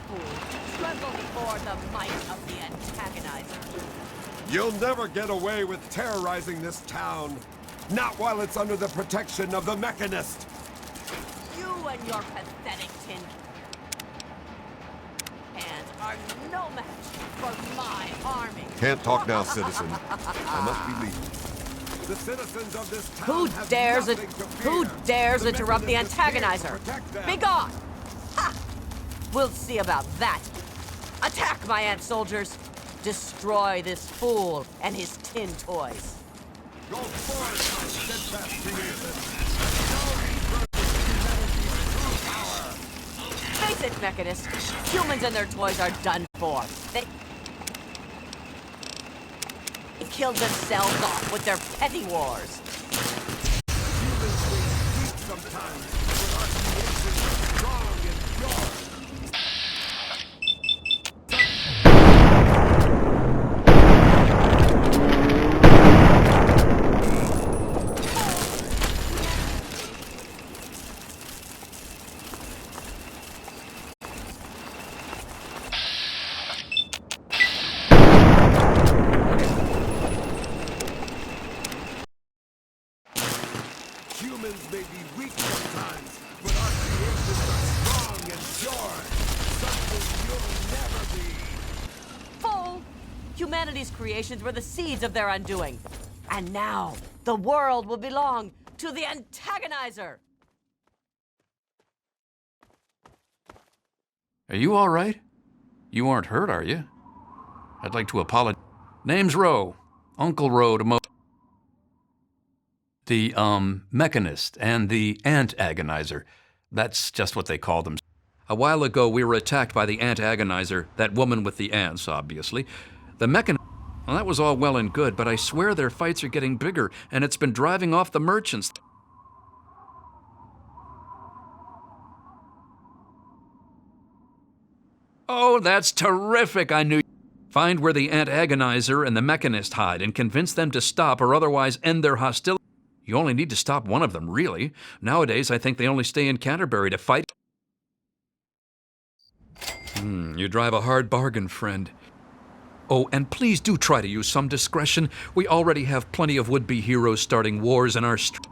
fool. Tremble before the might of the antagonizer. You'll never get away with terrorizing this town. Not while it's under the protection of the Mechanist. You and your pathetic tin hands are no match for my army. Can't talk now, citizen. I must be leaving. The citizens of this town Who dares interrupt the antagonizer? Be gone! Ha! We'll see about that. Attack, my ant soldiers. Destroy this fool and his tin toys. Go forward, my steadfast creators. Face it, Mechanist. Humans and their toys are done for. They killed themselves off with their petty wars. Humans will weak sometimes, but our creations are strong and pure. Humans may be weak sometimes, but our creations are strong and pure. Something you'll never be. Fool! Humanity's creations were the seeds of their undoing. And now, the world will belong to the antagonizer! Are you all right? You aren't hurt, are you? I'd like to apologize. Name's Rowe. Uncle Rowe to the, Mechanist and the Ant-Agonizer. That's just what they call them. A while ago, we were attacked by the Ant-Agonizer, that woman with the ants, obviously. The Mechanist... Well, that was all well and good, but I swear their fights are getting bigger, and it's been driving off the merchants. Oh, that's terrific! I knew... Find where the Ant-Agonizer and the Mechanist hide and convince them to stop or otherwise end their hostility. You only need to stop one of them, really. Nowadays, I think they only stay in Canterbury to fight. You drive a hard bargain, friend. Oh, and please do try to use some discretion. We already have plenty of would-be heroes starting wars in our streets.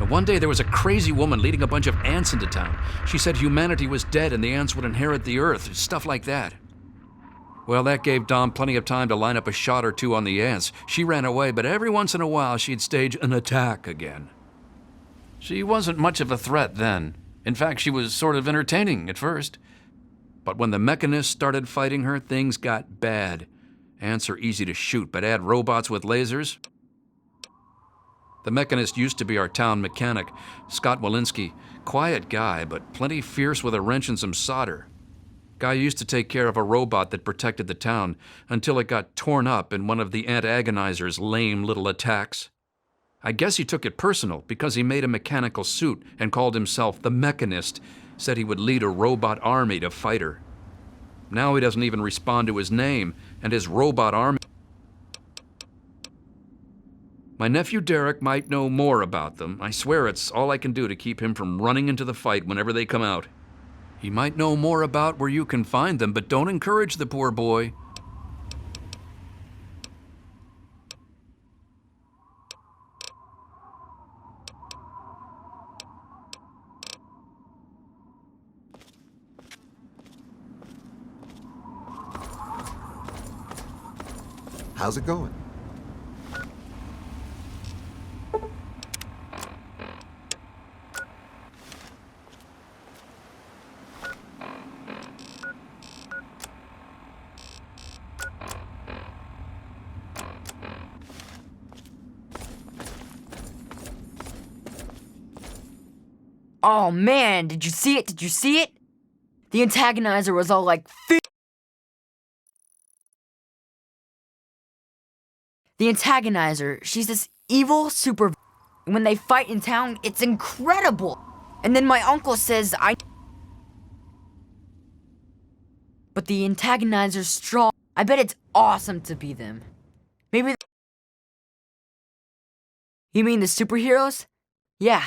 One day there was a crazy woman leading a bunch of ants into town. She said humanity was dead and the ants would inherit the earth, stuff like that. Well, that gave Dom plenty of time to line up a shot or two on the ants. She ran away, but every once in a while she'd stage an attack again. She wasn't much of a threat then. In fact, she was sort of entertaining at first. But when the Mechanists started fighting her, things got bad. Ants are easy to shoot, but add robots with lasers? The Mechanist used to be our town mechanic, Scott Walensky. Quiet guy, but plenty fierce with a wrench and some solder. Guy used to take care of a robot that protected the town until it got torn up in one of the Ant-Agonizer's lame little attacks. I guess he took it personal because he made a mechanical suit and called himself the Mechanist, said he would lead a robot army to fight her. Now he doesn't even respond to his name and his robot army. My nephew Derek might know more about them. I swear it's all I can do to keep him from running into the fight whenever they come out. He might know more about where you can find them, but don't encourage the poor boy. How's it going? Oh man, did you see it? Did you see it? The antagonizer was all like, The antagonizer, she's this evil super. When they fight in town, it's incredible. And then my uncle says But the antagonizer's strong. I bet it's awesome to be them. Maybe. You mean the superheroes? Yeah.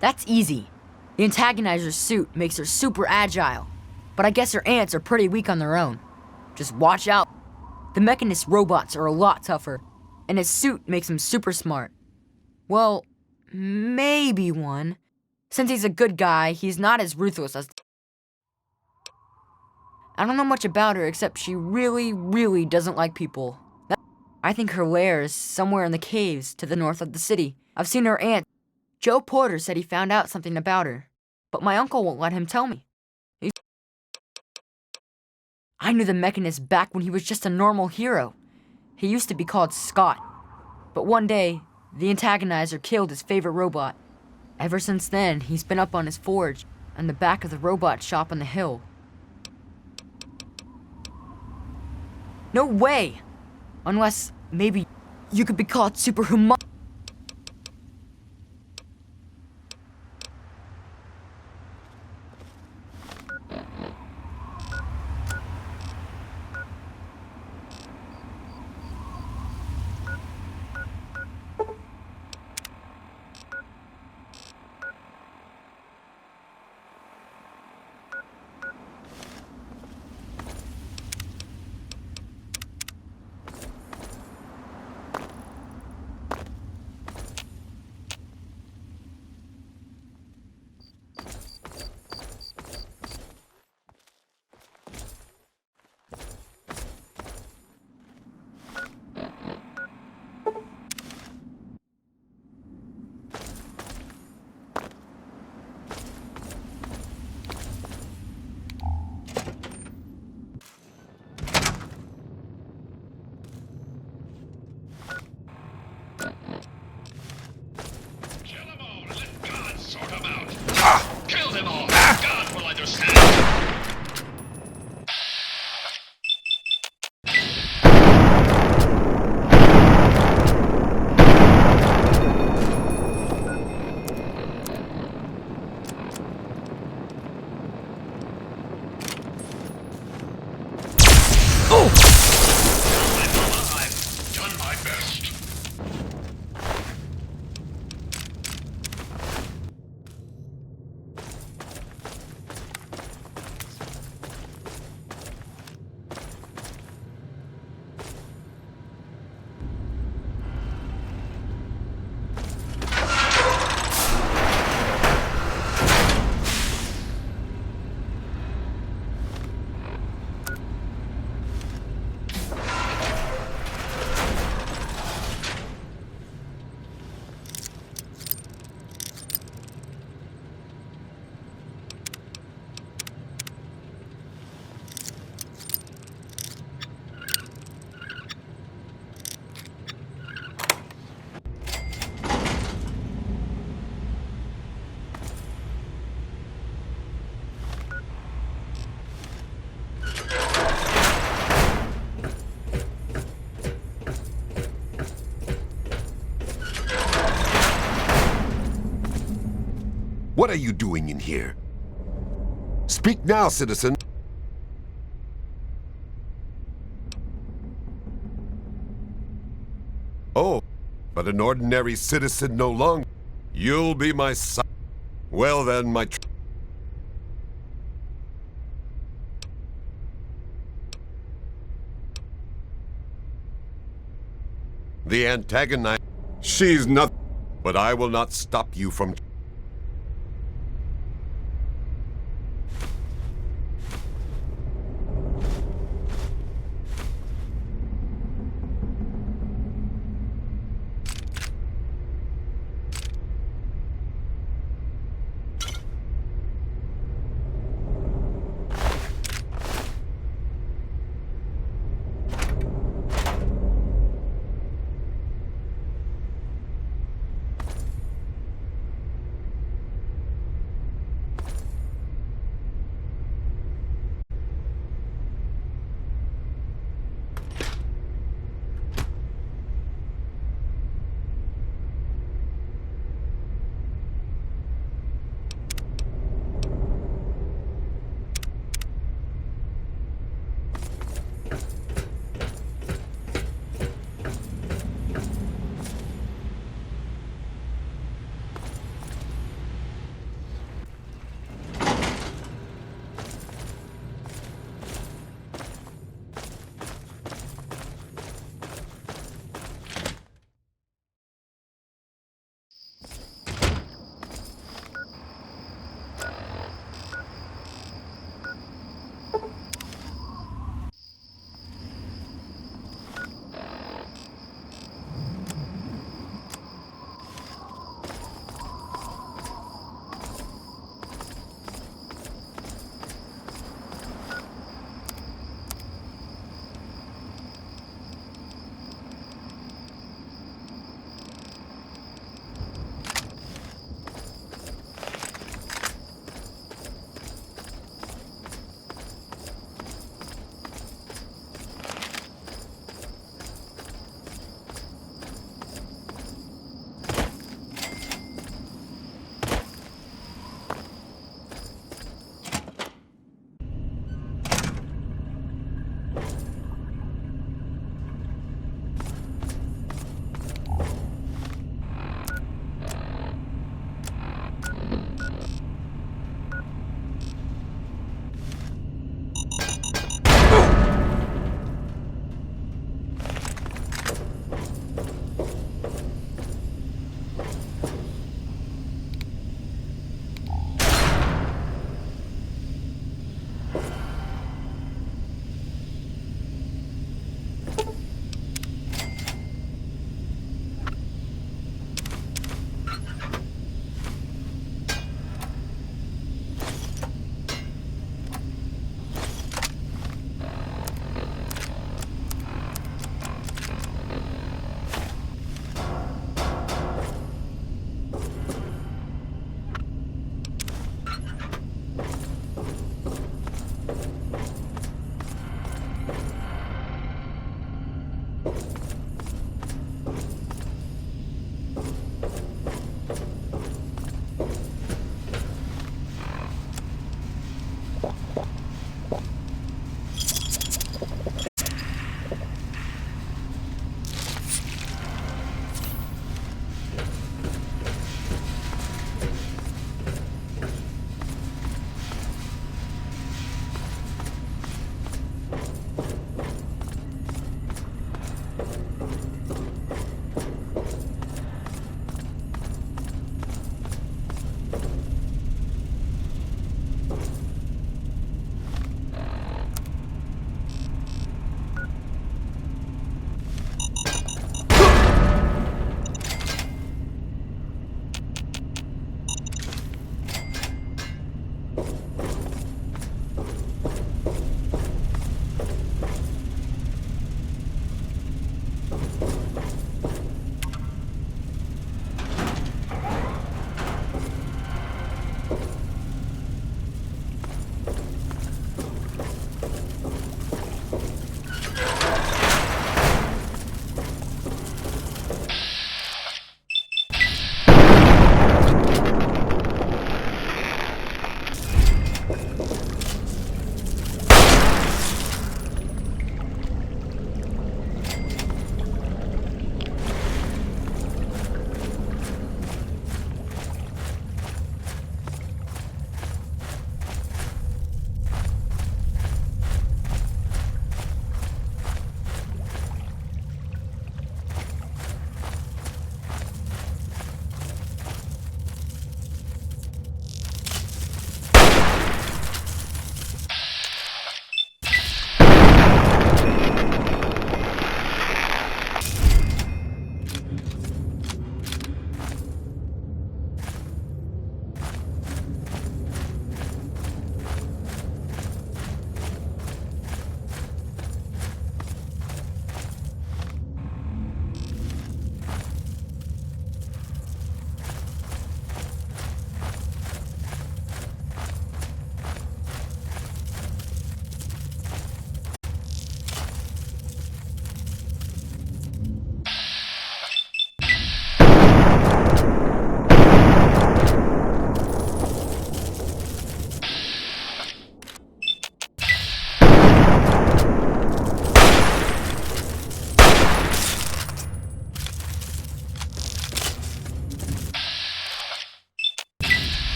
That's easy. The antagonizer's suit makes her super agile, but I guess her ants are pretty weak on their own. Just watch out. The Mechanist robots are a lot tougher, and his suit makes him super smart. Well, maybe one. Since he's a good guy, he's not as ruthless as... I don't know much about her except she really, really doesn't like people. I think her lair is somewhere in the caves to the north of the city. I've seen her aunt. Joe Porter said he found out something about her, but my uncle won't let him tell me. I knew the Mechanist back when he was just a normal hero. He used to be called Scott, but one day, the antagonizer killed his favorite robot. Ever since then, he's been up on his forge in the back of the robot shop on the hill. No way! Unless, maybe, you could be called Superhuman. What are you doing in here? Speak now, citizen. Oh, but an ordinary citizen no longer. You'll be my son. Well then, my... The antagonizer. She's not... But I will not stop you from...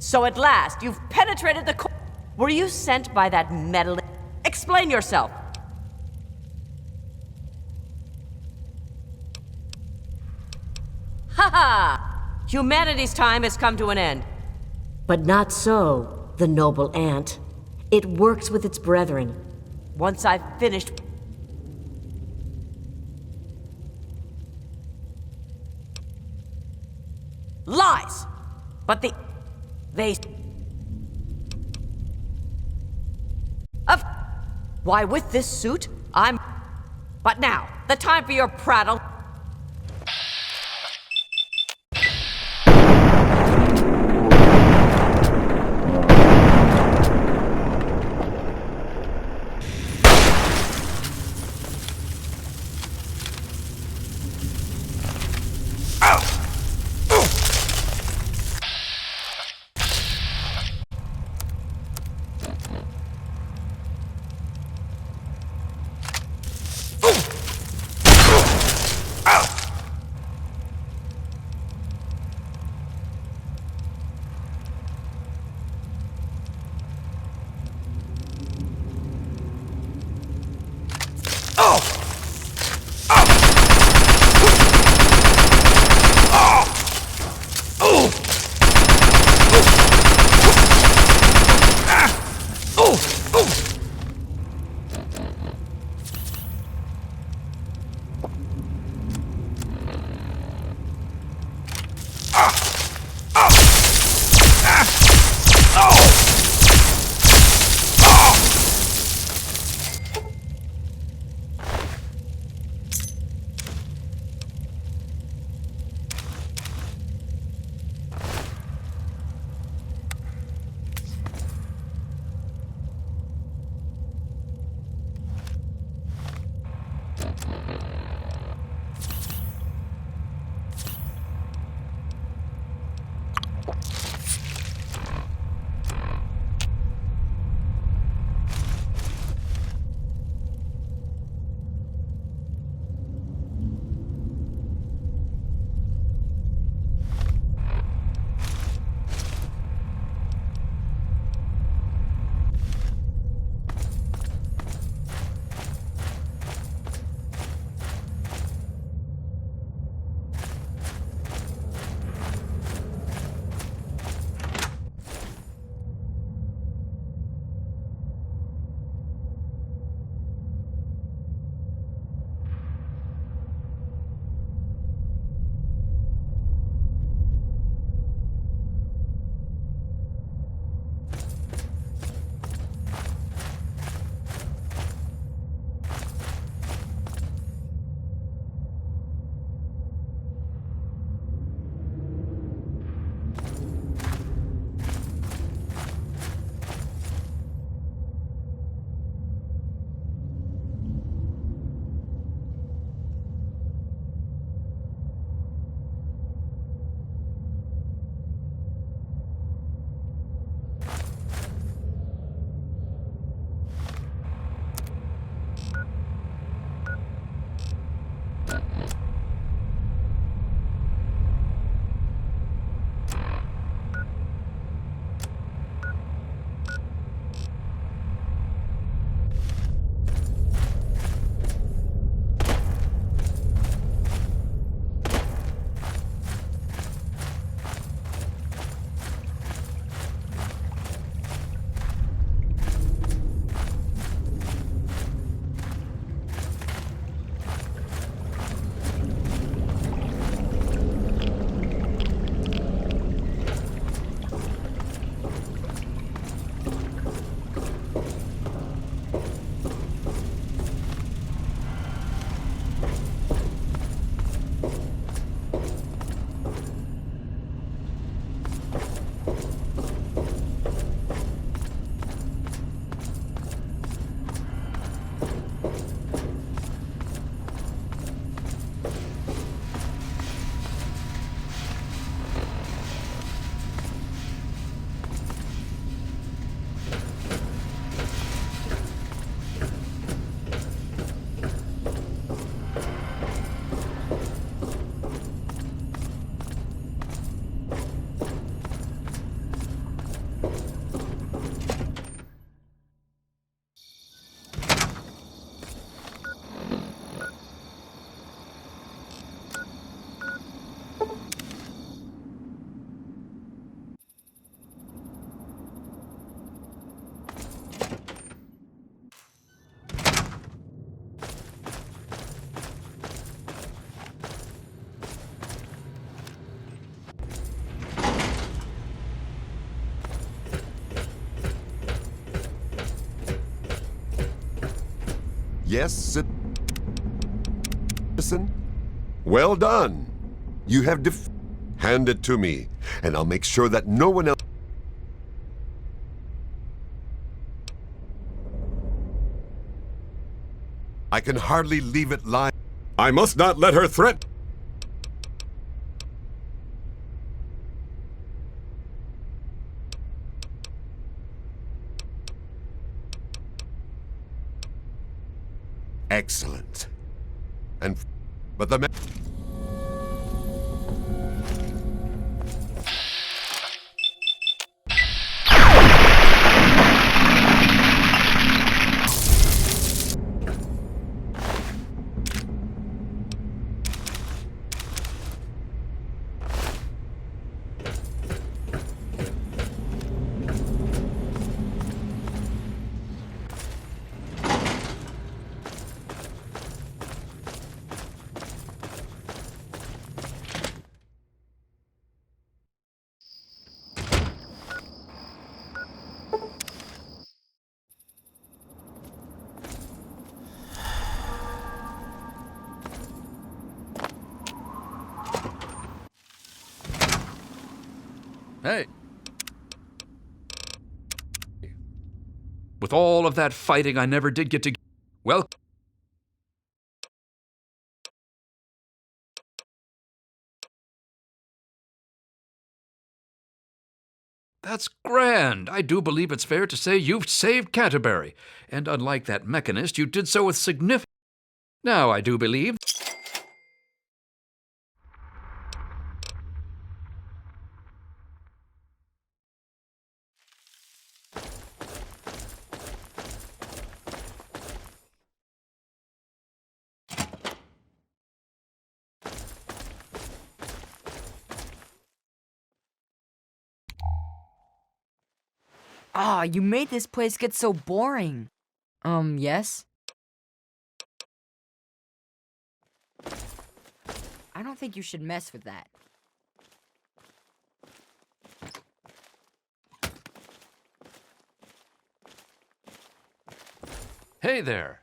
So at last, you've penetrated the core. Were you sent by that meddling? Explain yourself. Ha ha! Humanity's time has come to an end. But not so, the noble ant. It works with its brethren. Once I've finished... Lies! But they... Why, with this suit, I'm... But now, the time for your prattle... Yes, citizen? Well done. You have hand it to me, and I'll make sure that no one else... I can hardly leave it lie. I must not let her threaten. Excellent. But the Hey. With all of that fighting, I never did get to... Well... That's grand. I do believe it's fair to say you've saved Canterbury. And unlike that mechanist, you did so with significant... Now, I do believe... Ah, you made this place get so boring. Yes? I don't think you should mess with that. Hey there.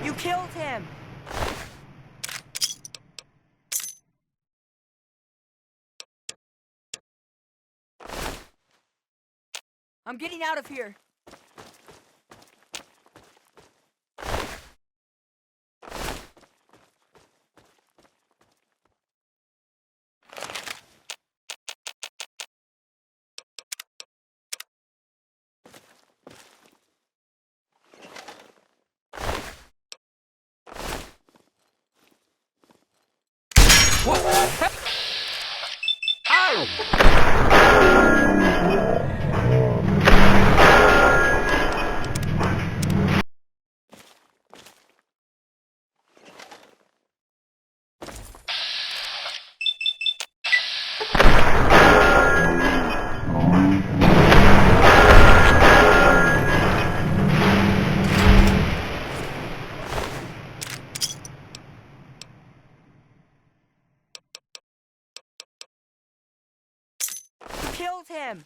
You killed him! I'm getting out of here. Killed him!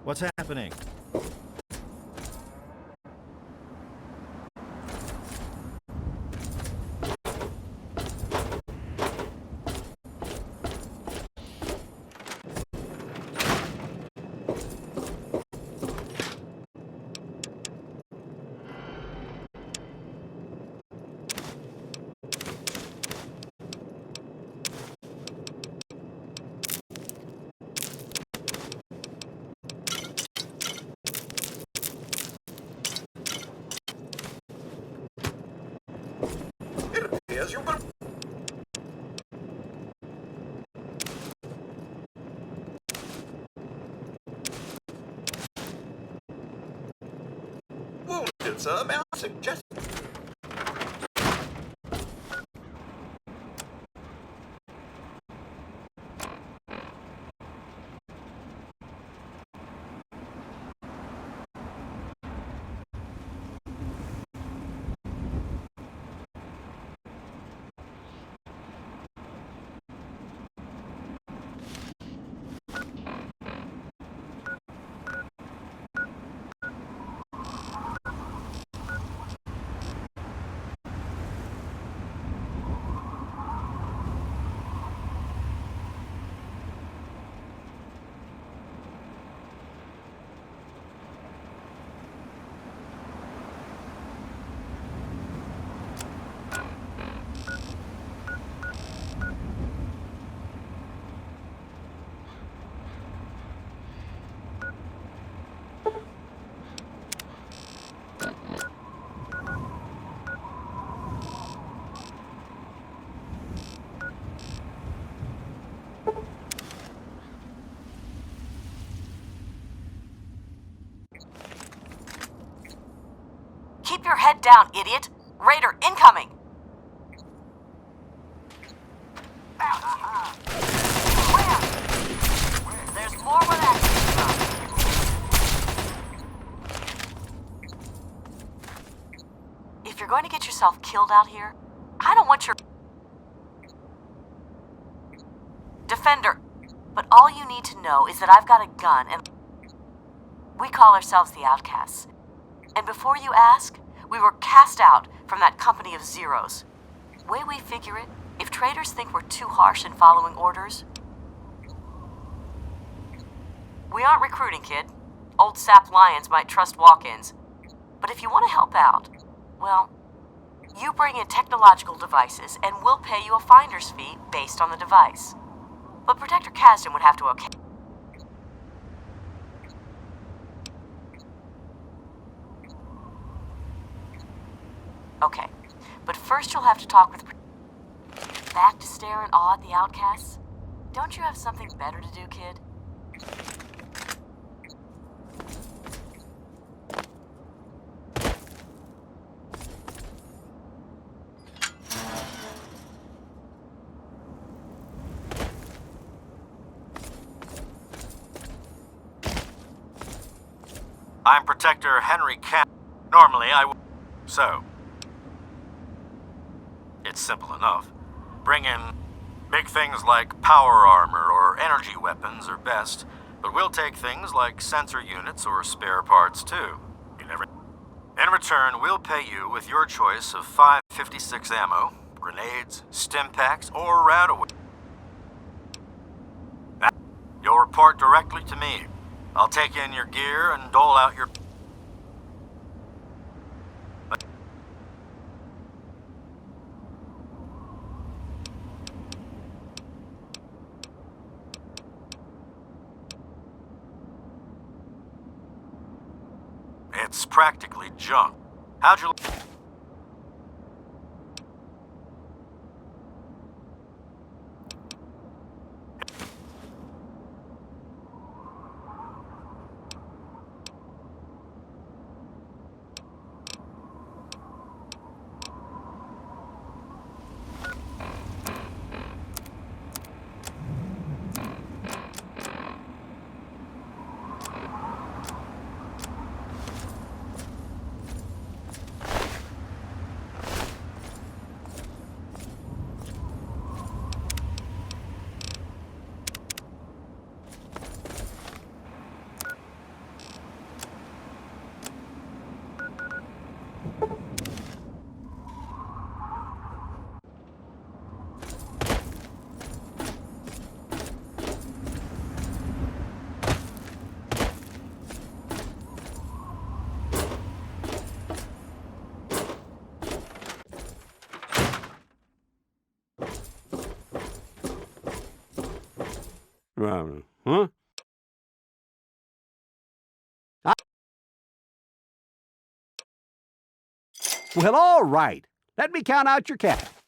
What's happening? Yes, you will. Wounded, sir. May I suggest? Keep your head down, idiot! Raider incoming! Where? There's more where that came from. If you're going to get yourself killed out here, I don't want your defender. But all you need to know is that I've got a gun and we call ourselves the Outcasts. And before you ask, we were cast out from that company of zeros. Way we figure it, if traitors think we're too harsh in following orders, we aren't recruiting, kid. Old sap lions might trust walk-ins. But if you want to help out, well, you bring in technological devices and we'll pay you a finder's fee based on the device. But Protector Kasdan would have to okay. Okay, but first you'll have to talk with... Back to stare in awe at the Outcasts? Don't you have something better to do, kid? I'm Protector Henry Camp. Normally I would. So. It's simple enough. Bring in big things like power armor or energy weapons are best, but we'll take things like sensor units or spare parts too. In return, we'll pay you with your choice of 5.56 ammo, grenades, stim packs, or RADAWAY. You'll report directly to me. I'll take in your gear and dole out your... It's practically junk. How'd you... Huh? Well, all right. Let me count out your cash.